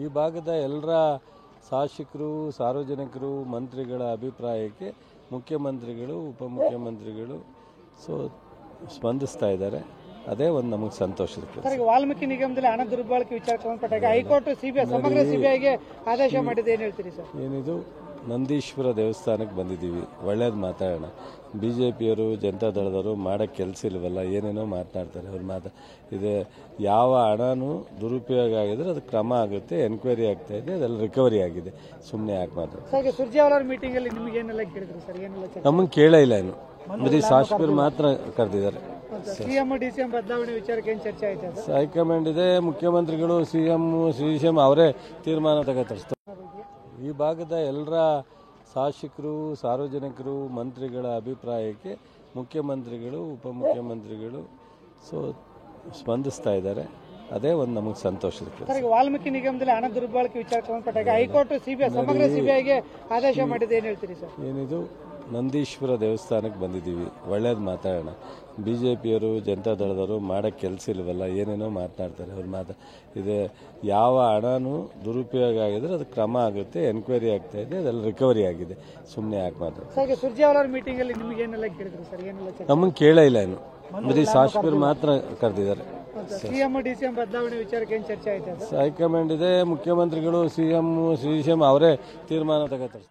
ಈ ಭಾಗದ ಎಲ್ಲರ ಶಾಸಕರು ಸಾರ್ವಜನಿಕರು ಮಂತ್ರಿಗಳ ಅಭಿಪ್ರಾಯಕ್ಕೆ ಮುಖ್ಯಮಂತ್ರಿಗಳು ಉಪಮುಖ್ಯಮಂತ್ರಿಗಳು ಸ್ಪಂದಿಸ್ತಾ ಇದ್ದಾರೆ. ಅದೇ ಒಂದು ನಮಗೆ ಸಂತೋಷದ ಕೆಲಸ. ವಾಲ್ಮೀಕಿ ನಿಗಮದಲ್ಲಿ ಹಣ ದುರ್ಬಳಕೆ ವಿಚಾರಕ್ಕೆ ಸಂಬಂಧಪಟ್ಟಾಗ ಹೈಕೋರ್ಟ್ ಸಮಗ್ರ ಸಿಬಿಐಗೆ ಆದೇಶ ಮಾಡಿದೆ. ಏನು ಹೇಳ್ತೀರಿ ಸರ್? ಏನಿದು ನಂದೀಶ್ವರ ದೇವಸ್ಥಾನಕ್ಕೆ ಬಂದಿದ್ದೀವಿ, ಒಳ್ಳೇದು ಮಾತಾಡೋಣ. BJPಯವರು ಜನತಾದಳದವರು ಮಾಡೋಕ್ಕೆ ಕೆಲಸ ಇಲ್ವಲ್ಲ, ಏನೇನೋ ಮಾತನಾಡ್ತಾರೆ. ಅವ್ರು ಇದೆ ಯಾವ ಹಣನೂ ದುರುಪಯೋಗ ಆಗಿದ್ರೆ ಅದು ಕ್ರಮ ಆಗುತ್ತೆ, ಎನ್ಕ್ವೈರಿ ಆಗ್ತಾ ಇದೆ, ಅದೆಲ್ಲ ರಿಕವರಿ ಆಗಿದೆ. ಸುಮ್ಮನೆ ಯಾಕೆ ಮಾತಾಡ್ತಾರೆ? ಸುರ್ಜೇವಾಲ ಮೀಟಿಂಗ್ ಅಲ್ಲಿ ನಿಮಗೆ ಏನೆಲ್ಲ ಕೇಳಿದ್ರು ಸರ್? ಏನೆಲ್ಲ ನಮಗೆ ಕೇಳೇ ಇಲ್ಲ, ಇನ್ನು ಬರೀ ಶಾಸಕರು ಮಾತ್ರ ಕರೆದಿದ್ದಾರೆ. ಸಿಎಂ DCM ಬದಲಾವಣೆ ವಿಚಾರಕ್ಕೆ ಏನು ಚರ್ಚೆ ಆಯ್ತು? ಹೈಕಮಾಂಡ್ ಇದೆ, ಮುಖ್ಯಮಂತ್ರಿಗಳು CM ಅವರೇ ತೀರ್ಮಾನ ತಗೋತಾರೆ. ಈ ಭಾಗದ ಎಲ್ಲರ ಶಾಸಕರು ಸಾರ್ವಜನಿಕರು ಮಂತ್ರಿಗಳ ಅಭಿಪ್ರಾಯಕ್ಕೆ ಮುಖ್ಯಮಂತ್ರಿಗಳು ಉಪಮುಖ್ಯಮಂತ್ರಿಗಳು ಸ್ಪಂದಿಸ್ತಾ ಇದ್ದಾರೆ. ಅದೇ ಒಂದು ನಮಗೆ ಸಂತೋಷದ ಕೆಲಸ. ವಾಲ್ಮೀಕಿ ನಿಗಮದಲ್ಲಿ ಹಣ ದುರ್ಬಳಕೆ ವಿಚಾರಕ್ಕೆ ಸಂಬಂಧಪಟ್ಟಾಗ ಹೈಕೋರ್ಟ್ ಸಮಗ್ರ ಸಿಬಿಐಗೆ ಆದೇಶ ಮಾಡಿದೆ. ಏನು ಹೇಳ್ತೀರಿ ಸರ್? ಏನಿದು ನಂದೀಶ್ವರ ದೇವಸ್ಥಾನಕ್ಕೆ ಬಂದಿದ್ದೀವಿ, ಒಳ್ಳೇದು ಮಾತಾಡೋಣ. BJPಯವರು ಜನತಾದಳದವರು ಮಾಡೋಕ್ಕೆ ಕೆಲಸ ಇಲ್ವಲ್ಲ, ಏನೇನೋ ಮಾತನಾಡ್ತಾರೆ. ಅವ್ರು ಇದೆ ಯಾವ ಹಣನೂ ದುರುಪಯೋಗ ಆಗಿದ್ರೆ ಅದು ಕ್ರಮ ಆಗುತ್ತೆ, ಎನ್ಕ್ವೈರಿ ಆಗ್ತಾ ಇದೆ, ಅದೆಲ್ಲ ರಿಕವರಿ ಆಗಿದೆ. ಸುಮ್ಮನೆ ಯಾಕೆ ಮಾತಾಡ್ತಾರೆ? ಸುರ್ಜೇವಾಲ ಮೀಟಿಂಗ್ ಅಲ್ಲಿ ನಿಮಗೆ ಏನೆಲ್ಲ ಕೇಳಿದ್ರು ಸರ್? ಏನೆಲ್ಲ ನಮಗೆ ಕೇಳೇ ಇಲ್ಲ, ಇನ್ನು ಬರೀ ಶಾಸಕರು ಮಾತ್ರ ಕರೆದಿದ್ದಾರೆ. ಸಿಎಂ DCM ಬದಲಾವಣೆ ವಿಚಾರಕ್ಕೆ ಏನು ಚರ್ಚೆ ಆಯ್ತು? ಹೈಕಮಾಂಡ್ ಇದೆ, ಮುಖ್ಯಮಂತ್ರಿಗಳು CM ಅವರೇ ತೀರ್ಮಾನ ತಗೋತಾರೆ.